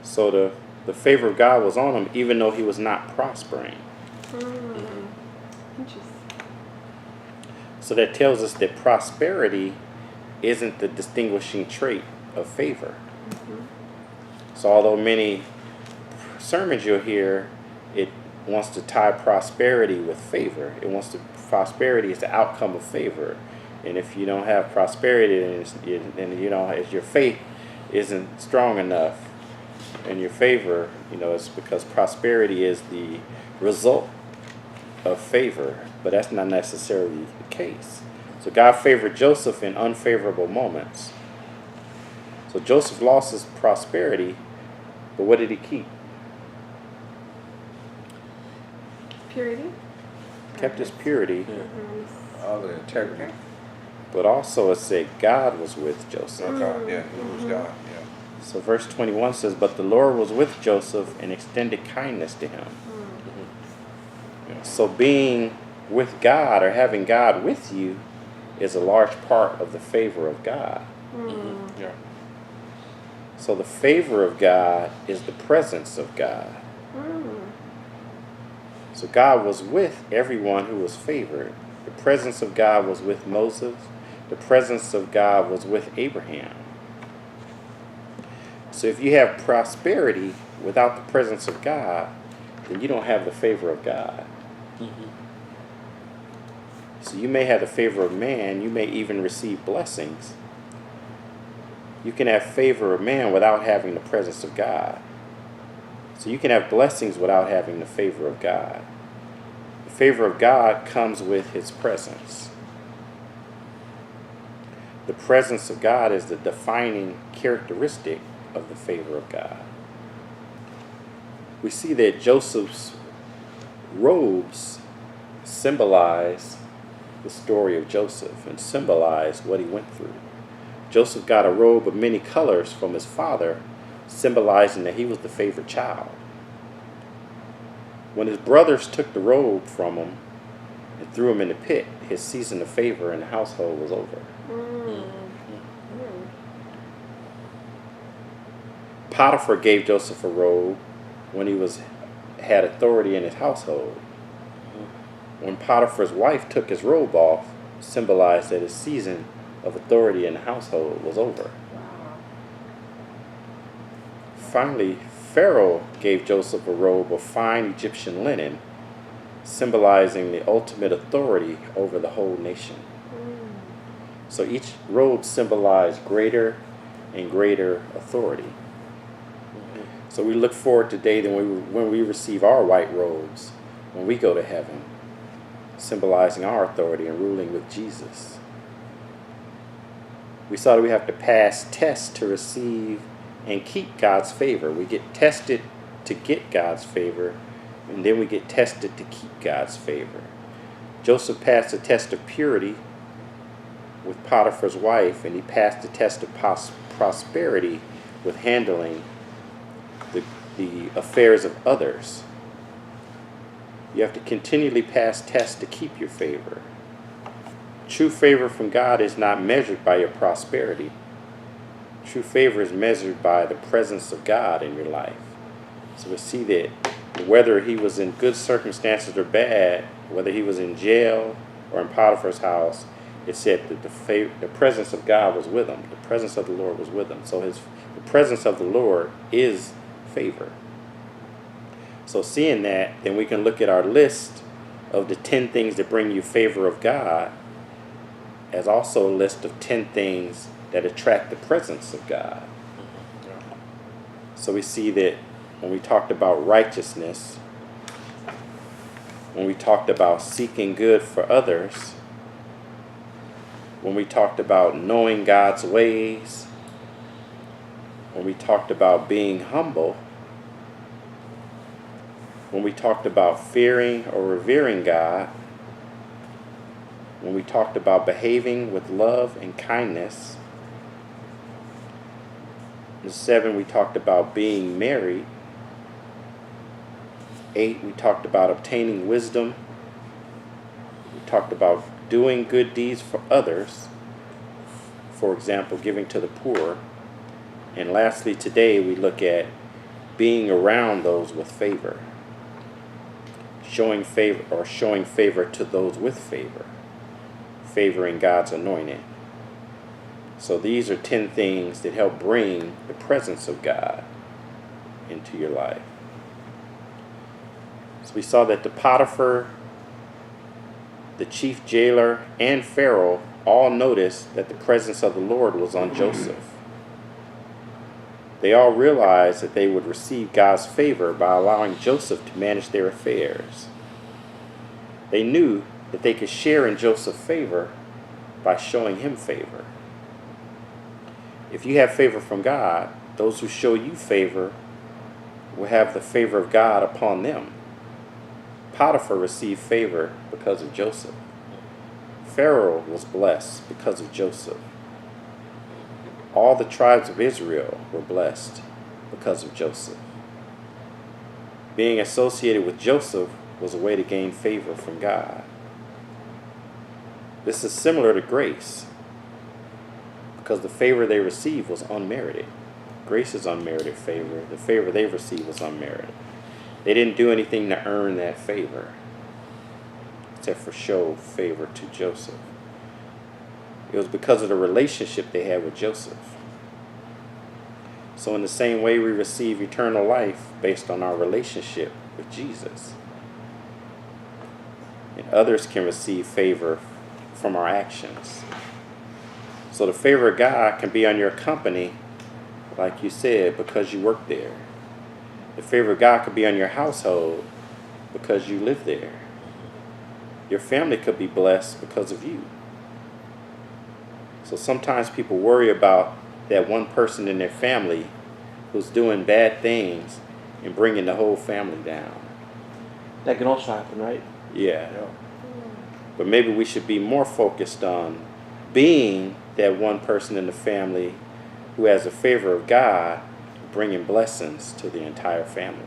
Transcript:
So the favor of God was on him even though he was not prospering. Interesting. So that tells us that prosperity isn't the distinguishing trait of favor. So although many sermons you'll hear, it wants to tie prosperity with favor. Prosperity is the outcome of favor. And if you don't have prosperity, then you know, as your faith isn't strong enough, and your favor, it's because prosperity is the result of favor, but that's not necessarily the case. So God favored Joseph in unfavorable moments. So Joseph lost his prosperity, but what did he keep? Purity. Kept his purity. All the integrity. But also it said God was with Joseph. God, yeah, it was God, yeah. So verse 21 says, but the Lord was with Joseph and extended kindness to him. So being with God or having God with you is a large part of the favor of God. Yeah. So the favor of God is the presence of God. So God was with everyone who was favored. The presence of God was with Moses. The presence of God was with Abraham. So if you have prosperity without the presence of God, then you don't have the favor of God. So you may have the favor of man. You may even receive blessings. You can have favor of man without having the presence of God. So you can have blessings without having the favor of God. The favor of God comes with his presence. The presence of God is the defining characteristic of the favor of God. We see that Joseph's robes symbolize the story of Joseph and symbolize what he went through. Joseph got a robe of many colors from his father, symbolizing that he was the favorite child. When his brothers took the robe from him and threw him in the pit, his season of favor in the household was over. Potiphar gave Joseph a robe when he had authority in his household. When Potiphar's wife took his robe off, symbolized that his season of authority in the household was over. Finally, Pharaoh gave Joseph a robe of fine Egyptian linen, symbolizing the ultimate authority over the whole nation. So each robe symbolized greater and greater authority. So we look forward to the day when we receive our white robes, when we go to heaven, symbolizing our authority and ruling with Jesus. We saw that we have to pass tests to receive and keep God's favor. We get tested to get God's favor, and then we get tested to keep God's favor. Joseph passed the test of purity with Potiphar's wife, and he passed the test of prosperity with handling the affairs of others. You have to continually pass tests to keep your favor. True favor from God is not measured by your prosperity. True favor is measured by the presence of God in your life. So we see that whether he was in good circumstances or bad, whether he was in jail or in Potiphar's house, it said that the presence of God was with him. The presence of the Lord was with him. So the presence of the Lord is favor. So seeing that, then we can look at our list of the 10 things that bring you favor of God as also a list of 10 things that attract the presence of God. So we see that when we talked about righteousness, when we talked about seeking good for others, when we talked about knowing God's ways, when we talked about being humble, when we talked about fearing or revering God, when we talked about behaving with love and kindness. In 7, we talked about being married. 8, we talked about obtaining wisdom. We talked about doing good deeds for others. For example, giving to the poor. And lastly, today we look at being around those with favor, showing favor to those with favor, favoring God's anointed. So these are 10 things that help bring the presence of God into your life. So we saw that the Potiphar, the chief jailer, and Pharaoh all noticed that the presence of the Lord was on Joseph. They all realized that they would receive God's favor by allowing Joseph to manage their affairs. They knew that they could share in Joseph's favor by showing him favor. If you have favor from God, those who show you favor will have the favor of God upon them. Potiphar received favor because of Joseph. Pharaoh was blessed because of Joseph. All the tribes of Israel were blessed because of Joseph. Being associated with Joseph was a way to gain favor from God. This is similar to grace, because the favor they received was unmerited. Grace is unmerited favor. The favor they received was unmerited. They didn't do anything to earn that favor, except for show favor to Joseph. It was because of the relationship they had with Joseph. So in the same way, we receive eternal life based on our relationship with Jesus. And others can receive favor from our actions. So the favor of God can be on your company, like you said, because you work there. The favor of God could be on your household because you live there. Your family could be blessed because of you. So sometimes people worry about that one person in their family who's doing bad things and bringing the whole family down. That can also happen, right? Yeah. But maybe we should be more focused on being that one person in the family who has the favor of God, bringing blessings to the entire family.